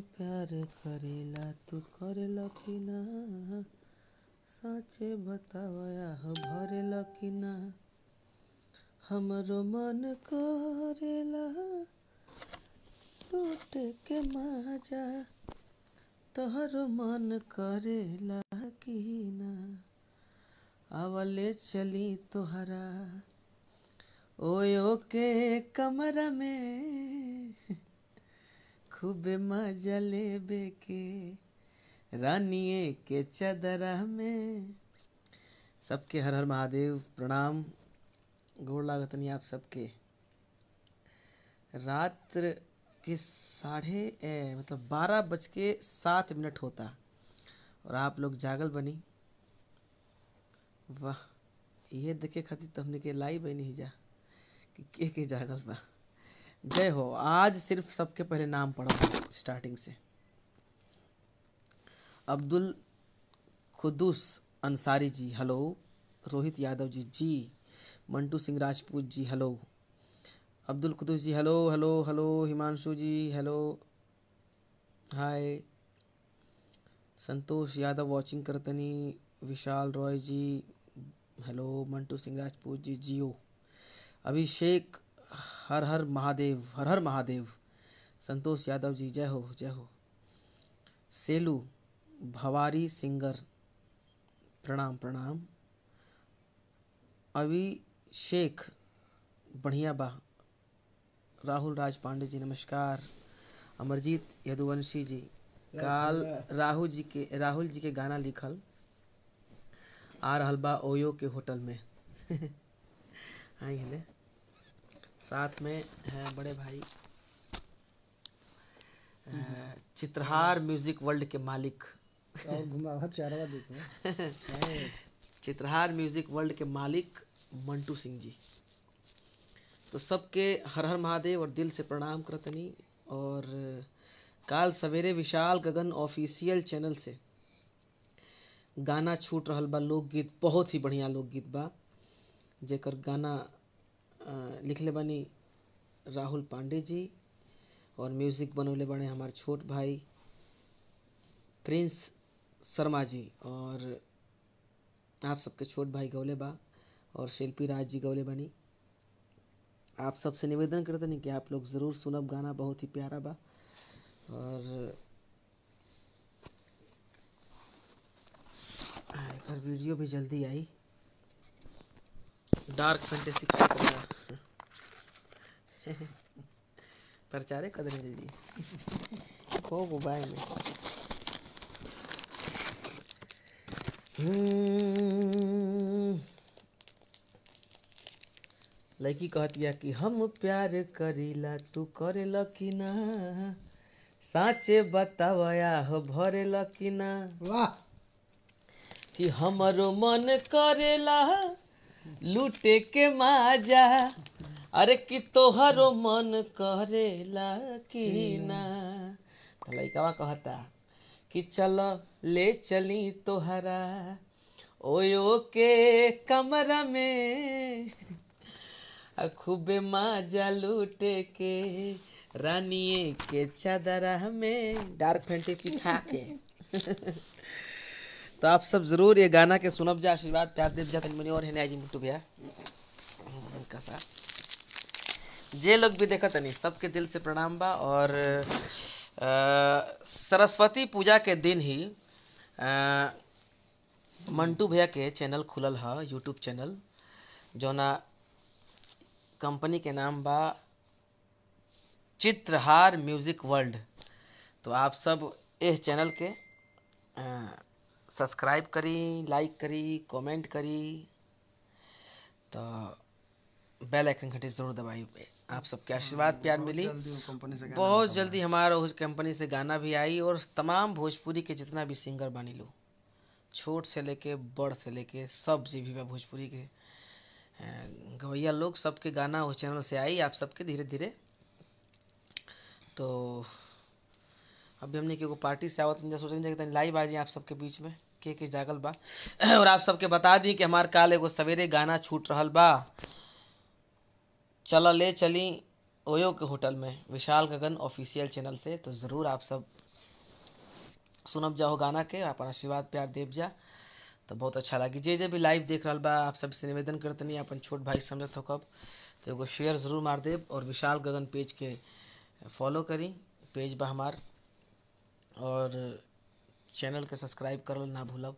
प्यार करेला तू करेला कि ना, साचे बतावया हो भरेला कि ना। हमरो मन करेला लूट के माजा, तोहरो मन करेला कि ना। आवले चली तोहरा ओयो के कमरा में, खूबे मजा लेबे के रानिए के चदरा में। सबके हर हर महादेव, प्रणाम, गोड़ लागतनी आप सबके। रात के 12:07 होता और आप लोग जागल बनी। वाह, ये देखे खातिर तो हमने के लाई बनी ही जा कि के जागल बा। जय हो। आज सिर्फ सबके पहले नाम पढ़ो स्टार्टिंग से। अब्दुल खुदूस अंसारी जी हेलो। रोहित यादव जी जी। मंटू सिंह राजपूत जी हेलो। अब्दुल खुदूस जी hello hello hello. Himanshu ji hello hi. Santosh Yadav watching करतनी। विशाल रॉय जी हेलो। मंटू सिंह राजपूत जी जियो। अभिषेक हर हर महादेव, हर हर महादेव। संतोष यादव जी जय हो जय हो। सेलू भवारी सिंगर प्रणाम प्रणाम। अभिषेक बढ़िया बा। राहुल राज पांडे जी नमस्कार। अमरजीत यदुवंशी जी काल राहुल जी के गाना लिखल आ रहल बा ओयो के होटल में। आई है साथ में है बड़े भाई चित्रहार म्यूजिक वर्ल्ड के मालिक। और घुमा चारवा देखो। चित्रहार म्यूजिक वर्ल्ड के मालिक मंटू सिंह जी। तो सबके हर हर महादेव और दिल से प्रणाम करतनी। और काल सवेरे विशाल गगन ऑफिशियल चैनल से गाना छूट रहल बा। लोकगीत, बहुत ही बढ़िया लोकगीत बा, जेकर गाना लिखले बानी राहुल पांडे जी और म्यूजिक बनौले बने हमारे छोट भाई प्रिंस शर्मा जी। और आप सबके छोट भाई गौले बा और शिल्पी राज जी गौले बनी। आप सबसे निवेदन करते नहीं कि आप लोग ज़रूर सुनब, गाना बहुत ही प्यारा बा। और एक वीडियो भी जल्दी आई। डार्क फैंटेसी प्रचारे कदर दीजिए को मोबाइल में। लड़की कहतिया कि हम प्यार करीला तू करेला कि ना, साचे बतावया हो भरेला कि ना। वाह। कि हमरो मन करेला लूटे के माजा, अरे कि तोहरो मन करेला कि ना। तो लड़का कहता कि चलो ले चली तोहरा ओयो के कमरा में, खूबे माजा लूटे के रानिए के चादरा में। डार्क फैंटेसी था के। तो आप सब जरूर ये गाना के सुनब जा, आशीर्वाद प्यार देव जा। तनी और है जी मुट्टू भैया कसा जे लोग भी देखा तनी सबके दिल से प्रणाम बा। और सरस्वती पूजा के दिन ही मंटू भैया के चैनल खुलल है, यूट्यूब चैनल, जोना कंपनी के नाम बा चित्रहार म्यूजिक वर्ल्ड। तो आप सब इस चैनल के सब्सक्राइब करी, लाइक करी, कमेंट करी, तो बेल आइकन घंटी जरूर दबाई। आप सबके आशीर्वाद प्यार मिली। बहुत जल्दी हमारा उस कंपनी से गाना भी आई। और तमाम भोजपुरी के जितना भी सिंगर बानी लो, छोट से लेके बड़ से लेके सब जी भी भोजपुरी के गवैया लोग, सबके गाना उस चैनल से आई आप सबके धीरे धीरे। तो अभी हमने एगो पार्टी से आवत सोचेंगे कि लाइव आ जाए आप सबके बीच में के जागल बा। और आप सबके बता दी कि हमार काल एगो सवेरे गाना छूट रहल बा, चलो ले चली ओयो के होटल में, विशाल गगन ऑफिशियल चैनल से। तो ज़रूर आप सब सुनब जाओ गाना के, अपन आशीर्वाद प्यार देव जा तो बहुत अच्छा लगी। जे जे भी लाइव देख रहा बा आप सबसे निवेदन करतनी, अपन छोट भाई समझत हो कब तो एगो शेयर ज़रूर मार देव, और विशाल गगन पेज के फॉलो करी, पेज बा हमार, और चैनल के सब्सक्राइब करल ना भूलब।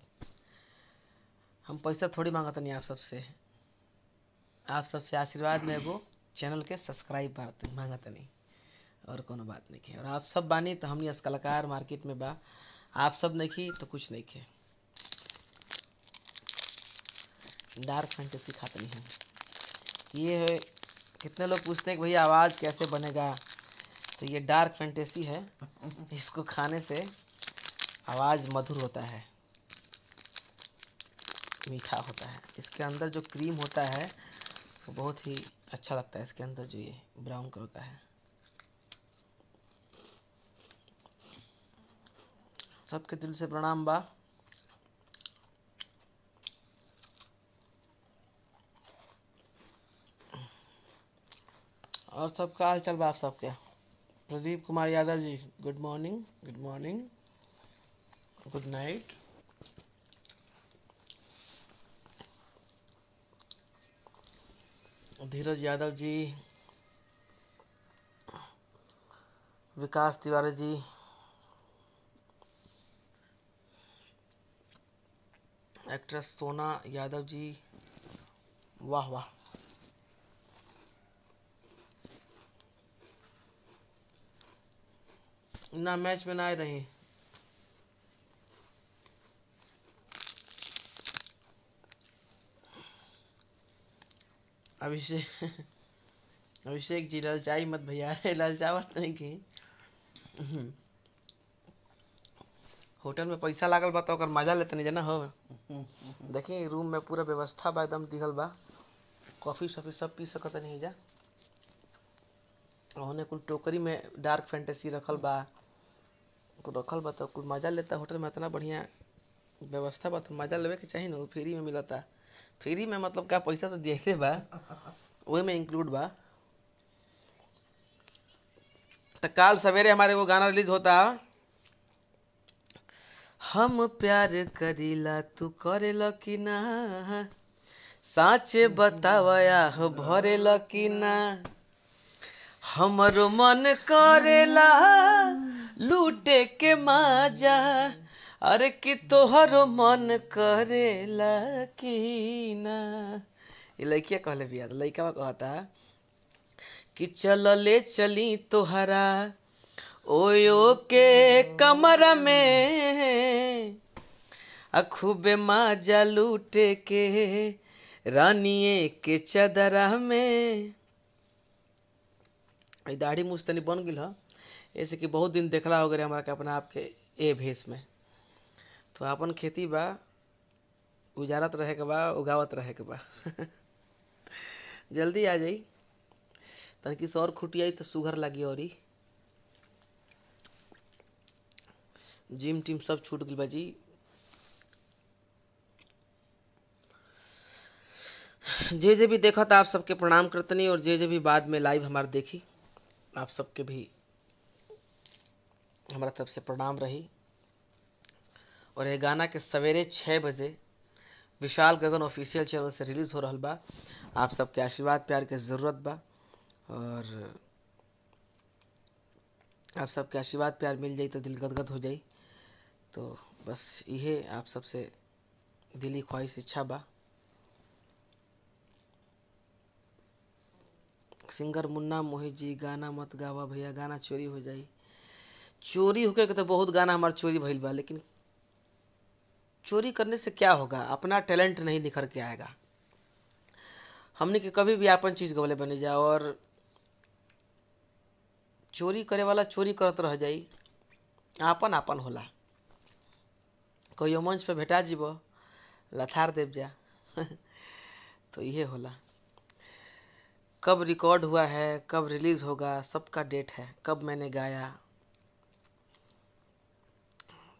हम पैसा थोड़ी मांगतनी आप सबसे आशीर्वाद में एगो चैनल के सब्सक्राइब मांगतनी, और कोनो बात नहीं है। और आप सब बानी तो हमनी अस कलाकार मार्केट में बा, आप सब नहीं की तो कुछ नहीं है। डार्क फैंटेसी खाते नहीं हम। ये है, कितने लोग पूछते हैं कि भैया आवाज़ कैसे बनेगा, तो ये डार्क फैंटेसी है, इसको खाने से आवाज़ मधुर होता है, मीठा होता है। इसके अंदर जो क्रीम होता है वो बहुत ही अच्छा लगता है, इसके अंदर जो ये ब्राउन कलर का है। सबके दिल से प्रणाम बा। और सबका हाल चाल बा आप सबके। Pradeep Kumar Yadav ji, good morning, good morning, good night. Dheeraj Yadav ji, Vikas Tiwari ji, actress सोना यादव जी, वाह वाह। ना मैच में ना आए रही। अभिषेक अभिषेक जी ललचाई मत भैया, ललचावत नहीं की। होटल में पैसा लागल बा तो ओकर मजा लेते नहीं जना हो। देखिए रूम में पूरा व्यवस्था बा, एकदम दिखल बा, कॉफ़ी शॉफी सब पी सकत नहीं जा। ओने कुल टोकरी में डार्क फैंटेसी रखल बा, कुल रखल बा तो कुल मजा लेता। होटल में इतना बढ़िया व्यवस्था बा तो मजा लेवे के चाहिए ना, फ्री में मिलता। फ्री में मतलब क्या, पैसा तो दिए बा, वही में इंक्लूड बा। तो काल सवेरे हमारे वो गाना रिलीज होता, हम प्यार करीला तू करेला कि ना, साचे बतावया हो भरेला कि ना, हमरो मन करेला लूटे के माजा, अरे कि तोहरो मन करेला कि ना। ये लड़किया कहले बिया, लड़का कहता कि चल ले चली तोहरा ओयो के कमरा में, खूबे माजा लूटे के रानिए के चदरा में। दाढ़ी मूछ तनी बन गई है, ऐसे कि बहुत दिन देखला हो गए हमारा के अपना आप के ए भेष में। तो अपन खेती बा, उजारत रहे के बा, उगावत रहे के बा। जल्दी आ जाई, तनकी से और खुटियाई तो सुगर लगी। और जिम टीम सब छूट गई बाजी। जे जे भी देखा था आप सबके प्रणाम करतनी, और जे जे भी बाद में लाइव हमारे देखी आप सबके भी हमारा तरफ से प्रणाम रही। और ये गाना के सवेरे 6 बजे विशाल गगन ऑफिशियल चैनल से रिलीज हो रहा बा। आप सबके आशीर्वाद प्यार के ज़रूरत बा, और आप सबके आशीर्वाद प्यार मिल जाई तो दिल गदगद हो जाई। तो बस यही आप सबसे दिली ख्वाहिश इच्छा बा। सिंगर मुन्ना मोहित जी, गाना मत गावा भैया, गाना चोरी हो जाई। चोरी होके के तो बहुत गाना हमारा चोरी भइल बा, लेकिन चोरी करने से क्या होगा, अपना टैलेंट नहीं निखर के आएगा। हमने के कभी भी अपन चीज गवले बने जा, और चोरी करे वाला चोरी करत रह जाई। आपन आपन होला, कहियो मंच पे भेटा जीव लथार देव जा। तो ये होला। कब रिकॉर्ड हुआ है, कब रिलीज होगा, सबका डेट है, कब मैंने गाया।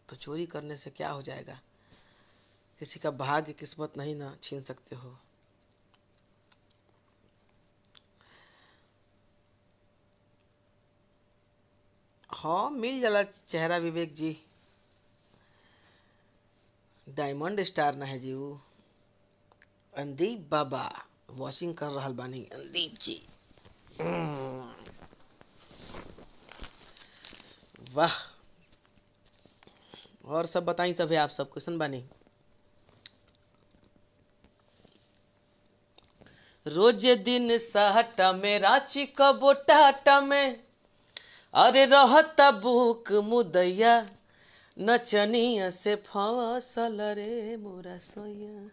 तो चोरी करने से क्या हो जाएगा, किसी का भाग्य किस्मत नहीं ना छीन सकते हो। हाँ मिल जाला चेहरा विवेक जी, डायमंड स्टार ना है जी वो अंदीप बाबा वॉचिंग कर रहल बानी अंदीप जी। वाह। और सब बताई सब है आप सब क्वेश्चन बानी। रोज दिन साहटा में रांची कबो टाटा में अरे रहता बुक मुदैया नचनिया से फसल रे मोरा सोया।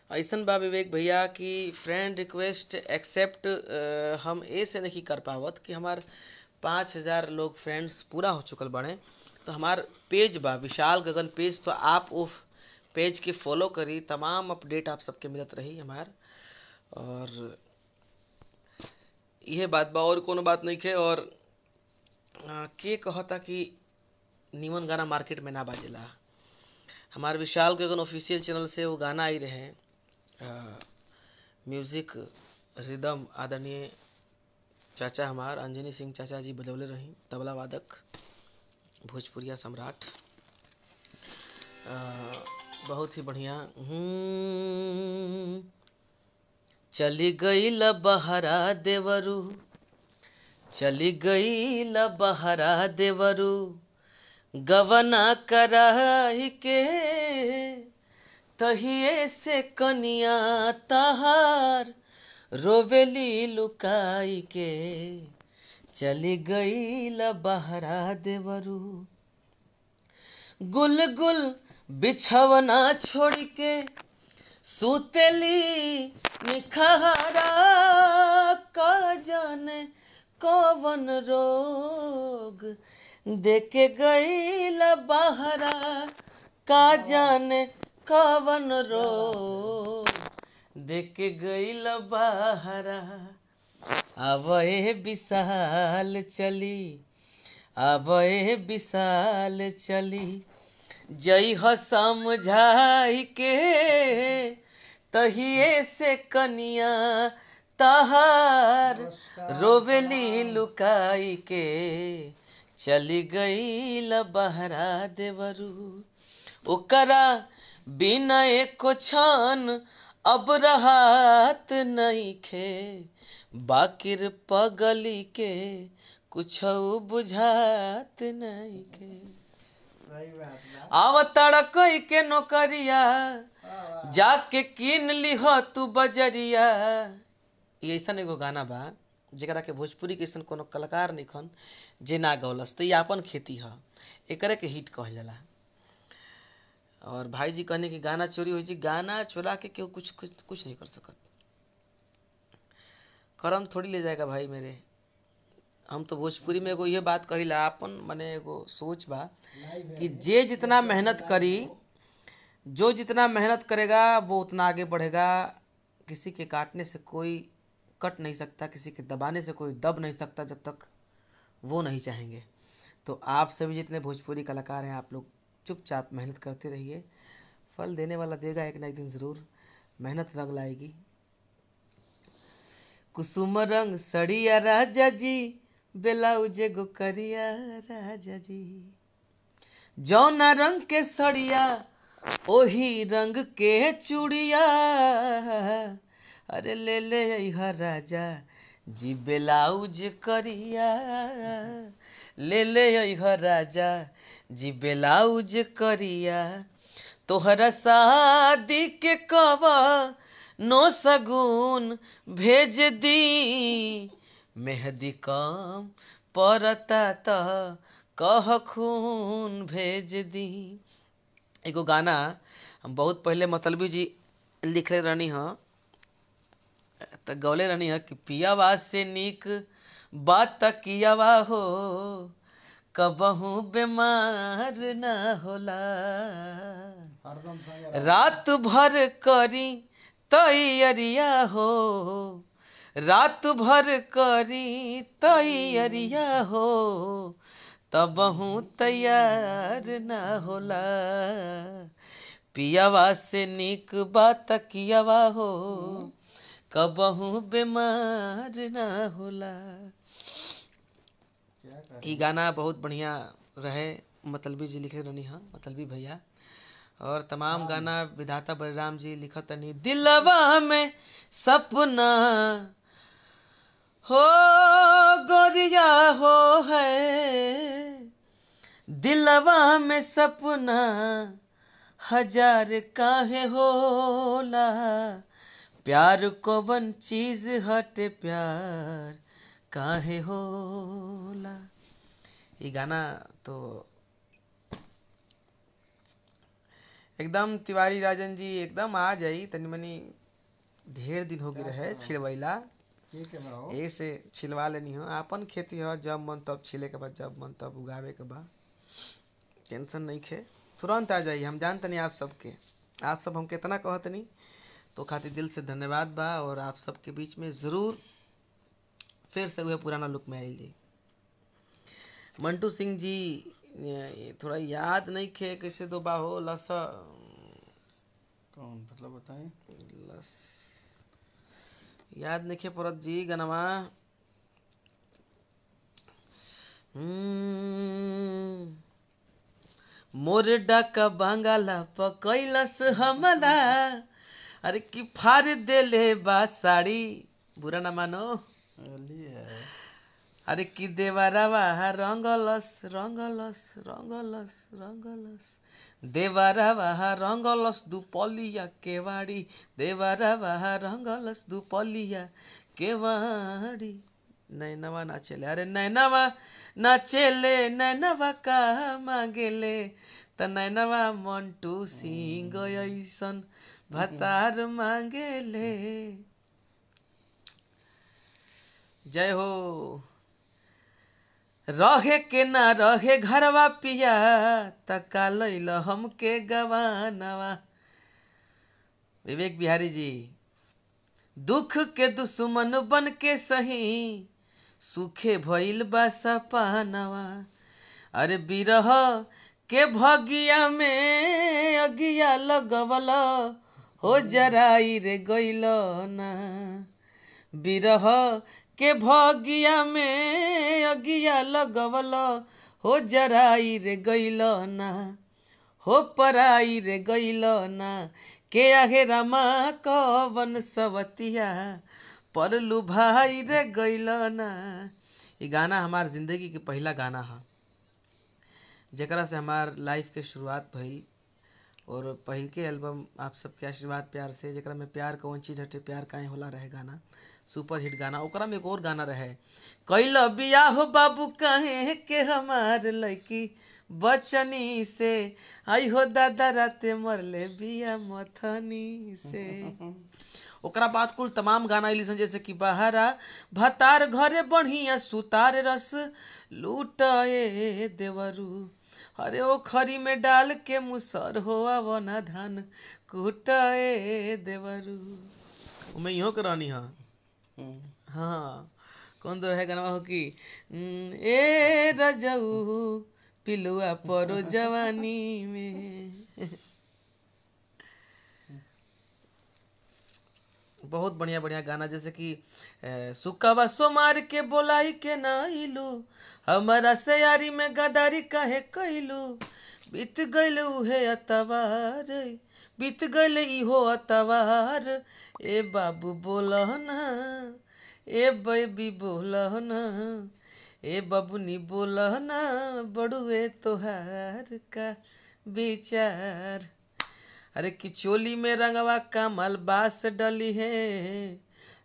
ऐसन बा विवेक भैया कि फ्रेंड रिक्वेस्ट एक्सेप्ट हम ऐसे नहीं कर पावत कि हमार 5000 लोग फ्रेंड्स पूरा हो चुकल बने। तो हमार पेज बा विशाल गगन पेज, तो आप वो पेज के फॉलो करी, तमाम अपडेट आप सबके मिलत रही हमार। और यह बात बा और कोनो बात नहीं है। और के कहता कि नीमन गाना मार्केट में ना बाजेला। हमारे विशाल गगन ऑफिशियल चैनल से वो गाना आई रहे म्यूजिक रिदम आदरणीय चाचा हमार अंजनी सिंह चाचा जी बजौले रही, तबला वादक भोजपुरिया सम्राट। बहुत ही बढ़िया। चली गई ल बहरा देवरू, चली गई ल बहरा देवरू, गवना कराही के तहिए से कनिया तहार रोवेली लुकाई के। चली गई ल बहरा देवरू, गुल गुल बिछवना छोड़ के सुतेली निखहरा, का जाने कौन रोग देके गईल बहरा, का जाने कौन रोग देके गईल बहरा। आवे विशाल चली, आवे विशाल चली, जई ह समझाई के तहिए से कनिया तहार रोवेली लुकाई के। चली गई ल बहरा देवरू, ओकरा बिना एको छान अब रहत नहीं खे, बाकिर पगली के कुछ बुझात नहीं खे। आवतड़ कई के नौकरिया जाके कीन लिह तू बजरिया। ये ऐसा एगो गाना बा जेकरा के भोजपुरी के ऐसा कोनो कलाकार निखन जे ना गौलस, तो ये अपन खेती है, एकरे के हिट कहल जाला। और भाई जी कहने की गाना चोरी हुई जी, गाना चुरा के क्यों कुछ कुछ कुछ नहीं कर सकत, करम थोड़ी ले जाएगा भाई मेरे। हम तो भोजपुरी में एगो ये बात कहिला, अपन मने एगो सोच बा कि जे जितना मेहनत करी, जो जितना मेहनत करेगा वो उतना आगे बढ़ेगा। किसी के काटने से कोई कट नहीं सकता, किसी के दबाने से कोई दब नहीं सकता जब तक वो नहीं चाहेंगे। तो आप सभी जितने भोजपुरी कलाकार हैं, आप लोग चुपचाप मेहनत करते रहिए, फल देने वाला देगा एक ना एक दिन ज़रूर। मेहनत रंग लाएगी। कुसुम रंग सड़िया राजा जी, ब्लाउज गो करिया राजा जी, जौना रंग के सड़िया ओही रंग के चूड़िया, अरे ले ले अइहा राजा जी ब्लाउज करिया, ले ले अइहा राजा जी ब्लाउज करिया। तोहरा शादी के कवा नो सगुन भेज दी, मेहदी कम परता त कह खून भेज दी। एगो गाना हम बहुत पहले मतलबी जी लिखले रहनी ह, त गौले रहनी ह कि पियावा से नीक बात कियावा हो, कबहू बीमार ना होला, रात भर करी तैयारिया हो, रात भर करी तैयारिया हो, तबहू तैयार ना होला, पियावा से नीक बात कियावा हो, कबहू बीमार ना होला। ये गाना बहुत बढ़िया रहे मतलबी जी लिखे रहनी हाँ, मतलबी भैया। और तमाम गाना विधाता बलराम जी लिखत तनी। दिलवा में सपना हो गोरिया हो है, दिलवा में सपना हजार काहे होला, प्यार कौन चीज हटे प्यार काहे होला। ये गाना तो एकदम तिवारी राजन जी एकदम आ जाई, तनी मनी ढेर दिन हो गए रहे छिलवैला, ठीक है भाव। ऐसे छिलवा लेनी हो। आपन खेती हो, जब मन तब छिले के बाद, जब मन तब उगावे के बाद, टेंशन नहीं खे, तुरंत आ जाइए। हम जानते नहीं आप सबके, आप सब हम कितना कहत नहीं, तो खातिर दिल से धन्यवाद बा। और आप सबके बीच में ज़रूर फिर से वह पुराना लुक में आई जी। मंटू सिंह जी ये थोड़ा याद नहीं खे कैसे दो बाहो लस कौन मतलब बताएं? लस याद नहीं खे परत जी गनवा। मोर डाका बांगाला पकैलस हमला, अरे की फाड़ देले बा साड़ी, बुरा ना मानो। अरे की देवरवा रंगलस रंगलस रंगलस रंगलस, देवरवा रंगलस दुपलिया केवाड़ी, देवरवा रंगलस दुपलिया केवाड़ी। नैनवा नाचेले, अरे नैनवा नाचेले, नैनवा का मांगेले, त नैनवा मंटू सिंह ऐसन भतार मांगेले। जय हो। रहे के ना रहे घरवा पिया, तका लैल हमके गवानवा। विवेक बिहारी जी। दुख के दुश्मन बन के सही, सुखे भइल बा सपनवा, अरे बिरह के भगिया में अगिया लगवल, हो जराई रे गइल ना, बिरह के भगिया में अगिया लगवल, हो जराई रे गइल ना, हो पराई रे गइल ना, के आहे रामा कवन सवतिया, परलू भाई रे गइल ना। ये गाना हमार जिंदगी के पहला गाना है, जकरा से हमार लाइफ के शुरुआत भइल। और पहिल के एल्बम आप सबके आशीर्वाद प्यार से, जकरा में प्यार कौन चीज हटे प्यार काहे होला रहे गाना, सुपर हिट गाना। ओकरा में एक और गाना रहे, कैल बियाह बाबू काहे के हमार लड़की बचनी से, आई हो दादा राते मरले बिया मथनी से। ओकरा बाद कुल तमाम गाना अइसन जैसे कि बहारा भतार घरे बढ़िया सुतार रस लूटे देवरू, अरे ओ खरी में डाल के मुसर हो आवना धान कूटे देवरू। मैं इहो करानी हाँ। हाँ कौन दो है गाना हो कि ए रजऊ पिलुआ परो जवानी में। बहुत बढ़िया बढ़िया गाना जैसे कि सुकावा सोमार के बोलाई के नाइलू, हमारा सयारी में गदारी काहे कैलू, बीत गइल उहे अतवार, बीत गइल इहो अतवार, ए बाबू बोलह ना, ए बेबी बोलह ना, ए बबुनी बोलह ना, बड़ुए तोहार का विचार। अरे कि चोली में रंगवा कमल बास डली है,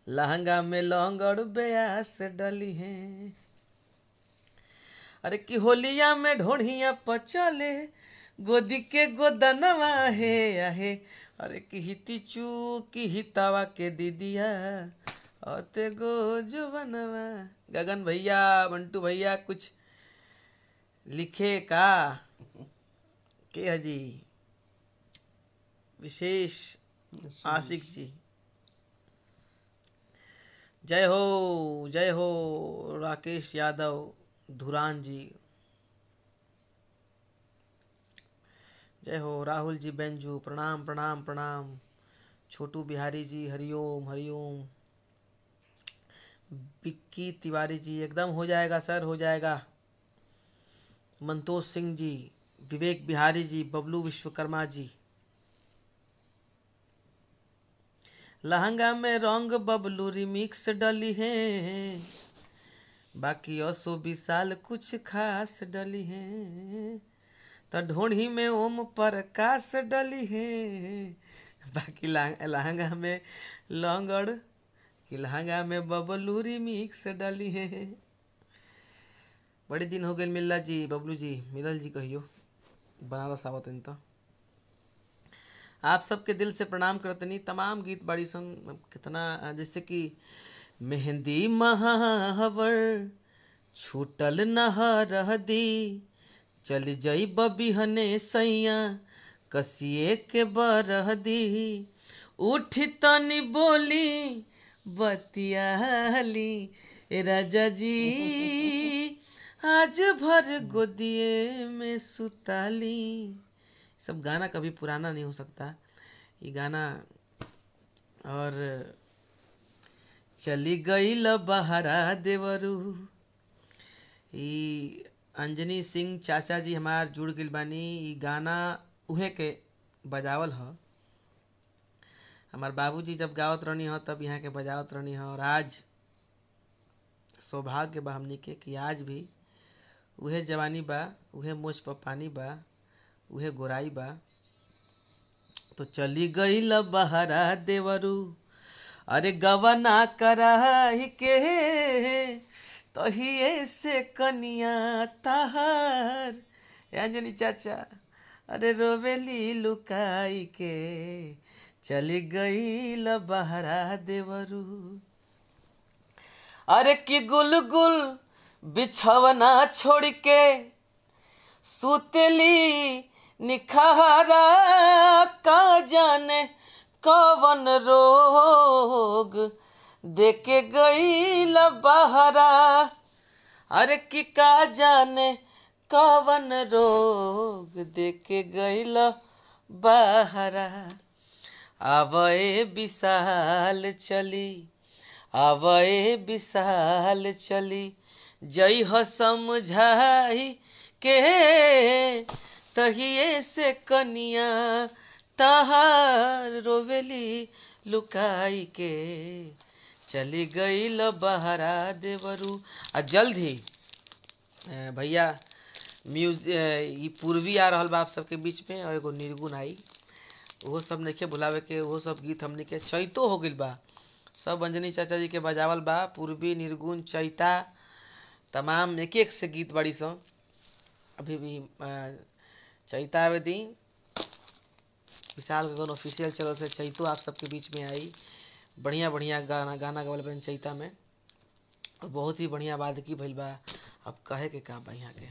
लहंगा में लौंगड़ ब्यास डली है, अरे कि होलिया में ढोढ़िया पचले, गोदी के गोदनवा है आहे, अरे कि हिती चू की हितावा के दीदिया, अते गो जुबनवा। गगन भैया मंटू भैया कुछ लिखे का के हजी विशेष आशिक जी। जय हो राकेश यादव धुरान जी, जय हो राहुल जी बेंजू, प्रणाम प्रणाम प्रणाम। छोटू बिहारी जी हरिओम हरिओम। विक्की तिवारी जी एकदम हो जाएगा सर, हो जाएगा। मंतोष सिंह जी, विवेक बिहारी जी, बबलू विश्वकर्मा जी। लहंगा में रंग बबलू रिमिक्स डली है, बाकी 120 कुछ खास डली है। तो ढोढ़ी में ओम प्रकाश डली है, बाकी लहंगा में लौंगड़ कि लहंगा में बबलू रिमिक्स डली है। बड़े दिन हो गए मिल्ला जी, बबलू जी, मिलल जी कहियो बनारस आवत तो। आप सबके दिल से प्रणाम करतनी। तमाम गीत बड़ी संग कितना, जैसे कि मेहंदी महावर छूटल नहर दी, चल जई बबिहने सैया कसिए के बरह दी, उठी तनी बोली बतियाली राजा जी, आज भर गोदिए में सुताली। सब गाना कभी पुराना नहीं हो सकता ये गाना। और चली गई ल बहरा देवरू, ई अंजनी सिंह चाचा जी हमार जुड़ गइल बानी। ई गाना उहे के बजावल ह। हमार बाबूजी जब गावत रहनी ह तब यहाँ के बजावत रहनी ह। और आज सौभाग्य बा हमनी के कि आज भी उहे जवानी बा, उहे मोछ पर पानी बा, उहे गोराई बा। तो चली गई ल बहरा देवरू, अरे गवना कराही के तहिए से कनिया ताहार। अंजनी चाचा अरे रोवेली लुकाई के, चली गई ल बहरा देवरू। अरे कि गुल गुल बिछवना छोड़ के सुतली निखारा, का जाने कवन रोग देके गईल बहरा। अरे कि का जाने कवन रोग देके गईल बहरा। आवए विशाल चली, आवए विशाल चली, जई ह समझाई के तहिए से कनिया ताहार रोवेली लुकाई के, चली गई ल बहरा देवरू। आ जल्द ही भैया ई पूर्वी आ रहल बा आप सबके बीच में, और एगो निर्गुण आई, वो सब नइखे भुलावे के। वो सब गीत हमने के चैतो हो गइल बा, सब अंजनी चाचा जी के बजावल बा। पूर्वी, निर्गुण, चैता, तमाम एक एक से गीत बड़ी सं। अभी भी चैता आवे दी, विशाल गगन ऑफिशियल चैनल से चैतो आप सबके बीच में आई। बढ़िया बढ़िया गाना गवल बन चैता में, और बहुत ही बढ़िया वादकी भइल बा। अब कहे के का बा यहाँ के।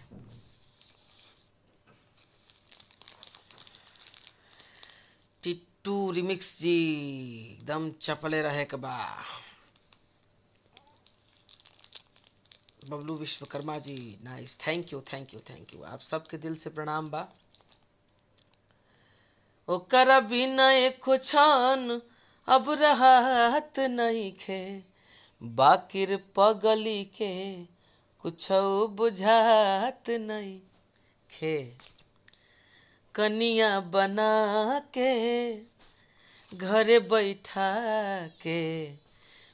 टिट्टू रिमिक्स जी एकदम चपले रहे के बा। Bablu Vishwakarma ji nice, thank you thank you thank you. आप सबके दिल से प्रणाम बा। ओकर बिना एको छान अब रहत नहीं खे, बाकिर पगली के कुछ बुझात नहीं खे। कनिया बना के घरे बैठा के,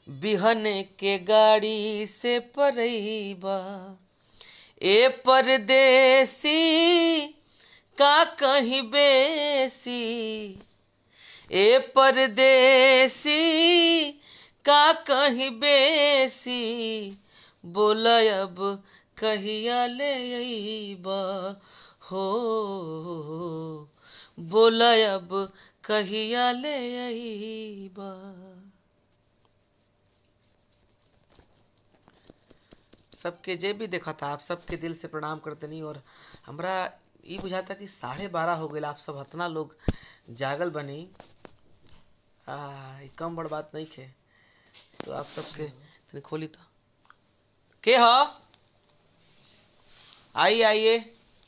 बिहने के गाड़ी से परईबा। ए परदेसी का कहीं बेसी, ए परदेसी का कहीं बेसी, बोल अब कहिया ले अइबा हो, बोल अब कहिया ले अइबा। सबके जे भी देखा था आप सबके दिल से प्रणाम करतनी। और हमरा ये बुझाता कि 12:30 हो गए, आप सब इतना लोग जागल बनी। कम बड़ बात नहीं खे। तो आप सबके खोली तो के हो, आइए आइए।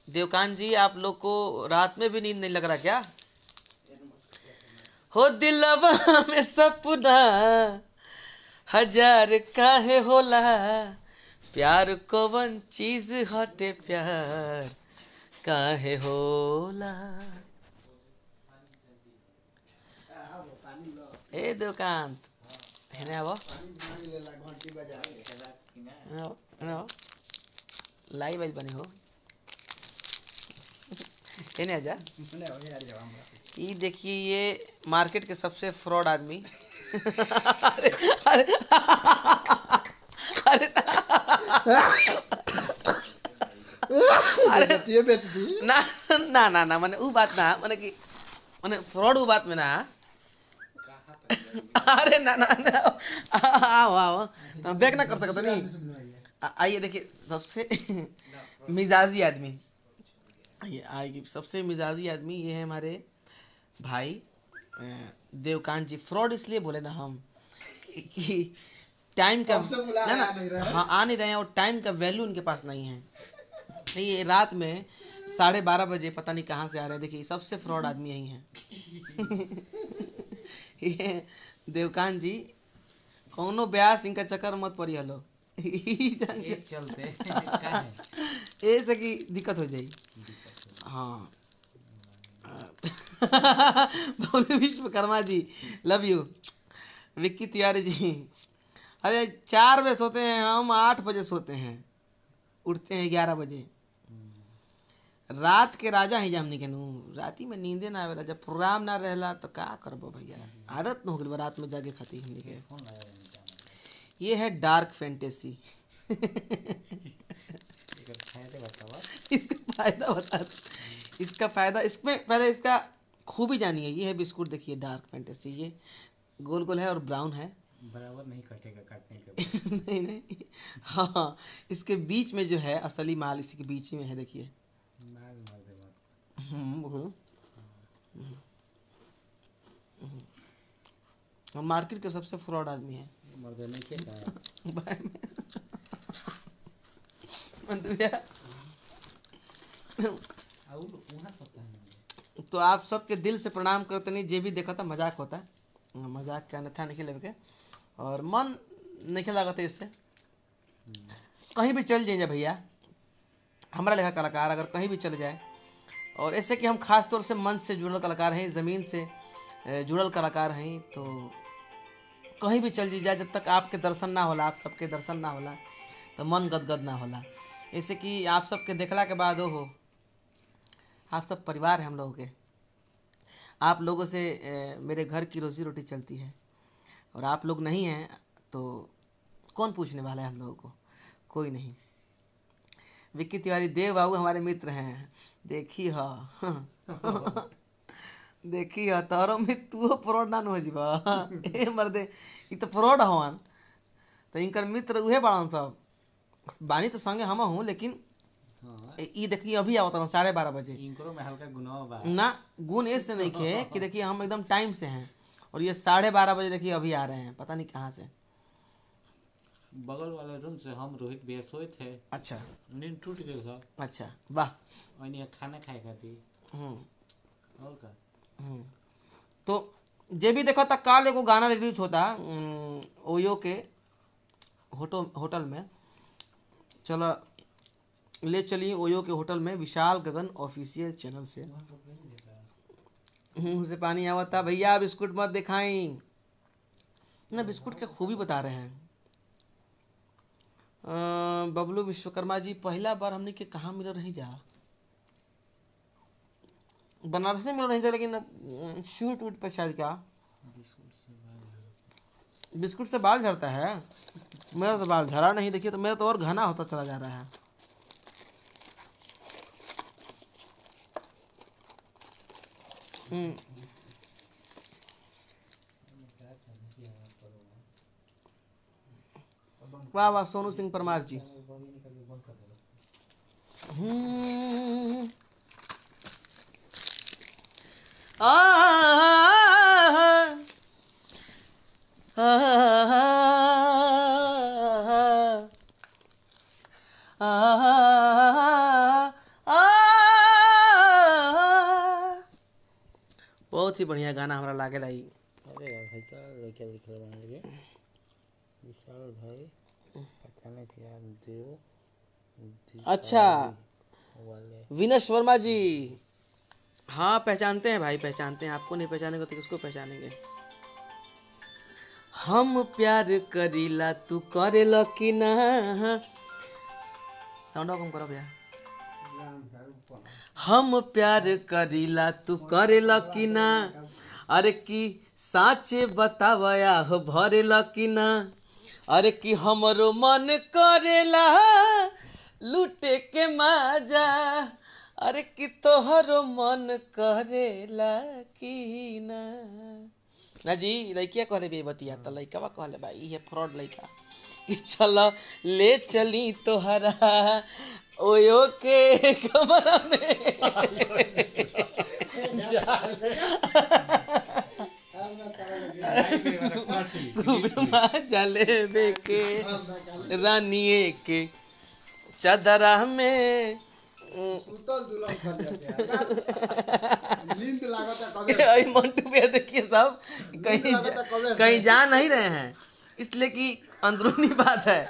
देवकांत जी आप लोग को रात में भी नींद नहीं लग रहा क्या? हो दिलवा में सपना हजार काहे होला, प्यार कौन चीज हटे प्यार काहे होला। ए दुकान हेने आबो लाई बाज बने हो हेने आजा। ये देखिए ये मार्केट के सबसे फ्रॉड आदमी अरे अरे अरे अरे बेच दी ना ना ना ना माने ऊ बात ना माने कि माने फ्रॉड ऊ बात में ना। अरे ना ना ना आओ आओ बैक ना कर सकते नहीं। आइए देखिए सबसे मिजाजी आदमी आइए आइए सबसे मिजाजी आदमी ये है हमारे भाई देवकांत जी। फ्रॉड इसलिए बोले ना हम कि टाइम का ना ना हाँ आ नहीं रहे हैं और टाइम का वैल्यू उनके पास नहीं है। ये रात में 12:30 बजे पता नहीं कहाँ से आ रहे हैं। देखिए सबसे फ्रॉड आदमी यही है ये देवकांत जी कौनो ब्यास इनका चक्कर मत पड़ी हलो चलते ऐसे की दिक्कत हो जाएगी। हाँ बोले विश्वकर्मा जी लव यू। विक्की तिवारी जी अरे 4 बजे सोते हैं हम 8 बजे सोते हैं उठते हैं 11 बजे। रात के राजा ही हमनी के नू राती में नींदे ना आवेला जब प्रोग्राम ना रहला तो का करबो भैया। आदत न हो गई रात में जागे खाती हमनी के। ये है डार्क फैंटेसी इसका फायदा बता दो। इसका फायदा इसमें पहले इसका खूबी जानिए। ये है बिस्कुट देखिए डार्क फैंटेसी। ये गोल गोल है और ब्राउन है बराबर नहीं कटेगा काटने के नहीं नहीं हाँ इसके बीच में जो है असली माल इसी के बीच में है देखिए। मार्केट के सबसे फ्रॉड आदमी है तो आप सबके दिल से प्रणाम करते नहीं। जे भी देखा था मजाक होता है मजाक का अन्यथा नहीं लेके और मन नहीं लगा था इससे। कहीं भी चल जाइए भैया हमारा लेखा कलाकार अगर कहीं भी चल जाए और ऐसे कि हम खास तौर से मन से जुड़ल कलाकार हैं ज़मीन से जुड़ल कलाकार हैं तो कहीं भी चल जाए जब तक आपके दर्शन ना होला आप सबके दर्शन ना होला तो मन गदगद ना होला। ऐसे कि आप सबके देखला के बाद हो आप सब परिवार है हम लोगों के। आप लोगों से मेरे घर की रोजी रोटी चलती है और आप लोग नहीं हैं तो कौन पूछने वाला है हम लोगों को। कोई नहीं। विक्की तिवारी देव बाबू हमारे मित्र हैं देखी हा देखी हा तोरो में तू फ्रॉड ना हो जीवा ए मर्दे ई तो फ्रॉड हवन तो इनकर मित्र उहे बाड़न सब बानी तो संगे हम हूँ लेकिन ई देखिए अभी आवत 12:30 बजे इनकरो में हल्का गुनाह बा ना गुण इससे नहीं खे कि देखिए हम एकदम टाइम से हैं और ये 12:30 बजे देखिए अभी आ रहे हैं पता नहीं कहाँ से। बगल वाले रूम से हम रोहित भैया सोए थे। अच्छा नींद टूट गई था। अच्छा वाह और खाना खाए खाती और का तो जे भी देखा था काल एगो गाना रिलीज होता ओयो के होटल में। चलो ले चलिए ओयो के होटल में विशाल गगन ऑफिशियल चैनल से से पानी आवता भैया बिस्कुट मत दिखाई ना बिस्कुट के खूबी बता रहे हैं। बबलू विश्वकर्मा जी पहला बार हमने के कहाँ मिल रही जा बनारस में मिल रही था लेकिन शूट वूट पे शायद क्या बिस्कुट से बाल झड़ता है। मेरा तो बाल झड़ा नहीं देखिए तो मेरा तो और घना होता चला जा रहा है। वाह वाह सोनू सिंह परमार जी बहुत ही बढ़िया गाना हमारा लागेला। अरे यार भाई का क्या लिख रहा है विशाल भाई पहचाने थे यार देव अच्छा, वाले। विनय वर्मा जी, हाँ पहचानते हैं भाई, पहचानते हैं। आपको नहीं पहचानेंगे तो किसको पहचानेंगे। हम प्यार करीला तू करेला कि ना। साउंड कम करो भैया। हम प्यार करीला तू करेला कि ना, अरे की साचे बतावया हो भरेला कि ना, अरे की हमरो मन करेला लूटे के माजा, अरे कि तोहरो मन करेला कि ना। ना जी, लड़किया कहले बे बतिया तो लड़का कहले भाई ये फ्रॉड लड़का कि चलो ले चली तोहरा ओयो के कमरा में। जलेबे के रानिए के चादरा में मंटू पे देखिए सब कहीं जा नहीं रहे हैं, इसलिए कि अंदरूनी बात है।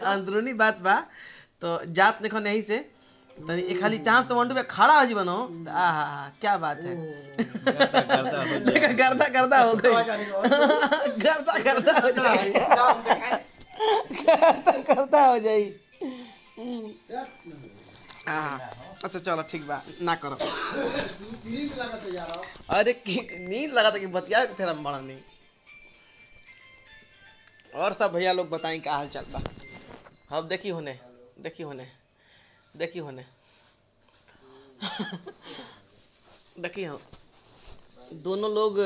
अंदरूनी बात बा तो जात देखो नहीं से तो एक खाली चाँप तो मंटू पे खड़ा हो जी बनो। आहा क्या बात है। गर्दा गर्दा हो गई, गर्दा गर्दा हो जाए, गर्दा गर्दा हो जाई। अच्छा चलो ठीक बा, ना करो। अरे नींद लगा था कि बतिया फिर हम बड़ा नहीं। और सब भैया लोग बताएं क्या हाल चाल बा। अब देखी होने, देखी होने, देखी होने। देखिए हम दोनों लोग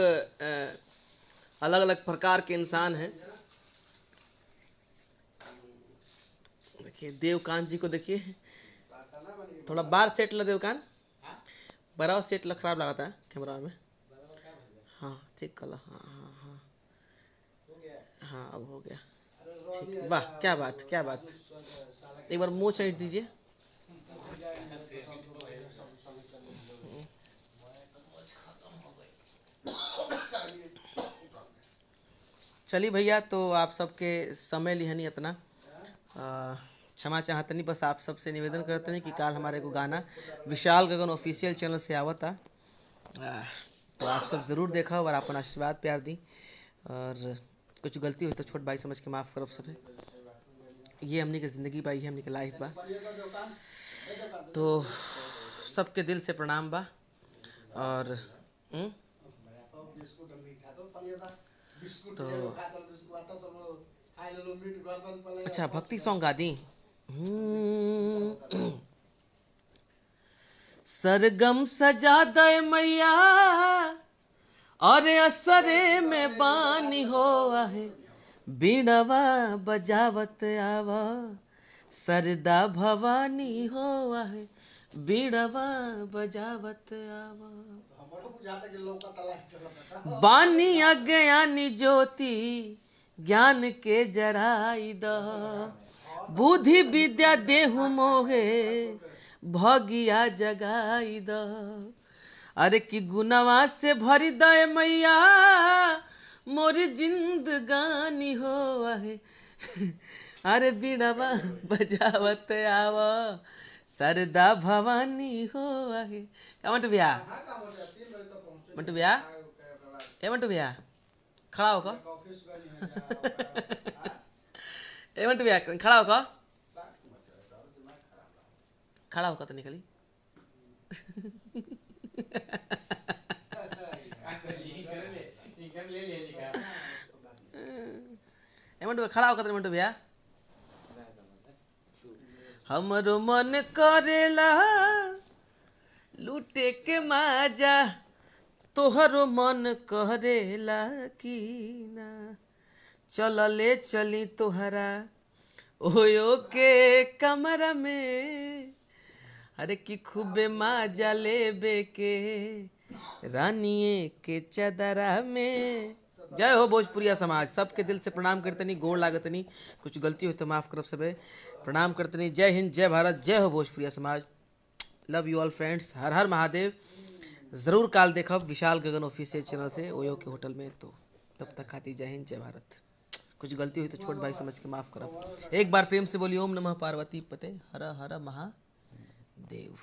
अलग अलग प्रकार के इंसान हैं। देखिए देवकांत जी को देखिए, थोड़ा बार सेट लो देवकांत, बराबर सेट लो, खराब लगा था कैमरा में। हाँ ठीक कर लो, हाँ हाँ हाँ हाँ अब हो गया ठीक। वाह क्या बात, क्या बात। एक बार मुंह छीट दीजिए। चलिए भैया, तो आप सबके समय लिहनी इतना क्षमा चाहते नहीं। बस आप सबसे निवेदन करते हैं कि काल हमारे को गाना विशाल गगन ऑफिशियल चैनल से आवता, तो आप सब ज़रूर देखा और अपन आशीर्वाद प्यार दी। और कुछ गलती हुई तो छोट भाई समझ के माफ़ करब सब। ये हमनी के ज़िंदगी बा, ये हमनी के लाइफ बा, तो सबके दिल से प्रणाम बा। और तो अच्छा भक्ति सॉन्ग गा दी। सरगम सजा दे मैया और असरे में बानी हो आहे, बीणवा बजावत आवा सरदा भवानी हो आहे, बीणवा बजावत आवा। बानी अज्ञानी ज्योति ज्ञान के जराई द, बुद्धि विद्या देहु मोहे भगिया जगाई द, अरे कि गुनावा से भरी दे मैया मोरी जिंदगानी हो आहे, अरे बीणवा बजावत आवा सरदा भवानी हो आहे। क्या मंटू भैया, मंटू भैया, ए मंटू भैया खड़ा होकर, ए मंटू भैया खड़ा होकर, खड़ा होकर तो निकली। मंटू भैया खड़ा होकर, मंटू भैया हमरो मन करेला लूटे के माजा, तोहरो मन करेला कि ना, चल ले चली तोहरा ओयो के कमरा में, अरे कि खूबे माजा लेबे के रानिए के चदरा में। जय हो भोजपुरिया समाज, सबके दिल से प्रणाम करतनी, गोड़ लागतनी, कुछ गलती हो तो माफ करब सबे, प्रणाम करतनी। जय हिंद, जय भारत, जय हो भोजपुरिया समाज। लव यू ऑल फ्रेंड्स, हर हर महादेव। ज़रूर काल देखब विशाल गगन ऑफिशियल चैनल से ओयो के होटल में। तो तब तक खाती जय हिंद, जय भारत। कुछ गलती हुई तो छोट भाई समझ के माफ करब। एक बार प्रेम से बोलिए ओम नमः पार्वती पते हर हर महादेव।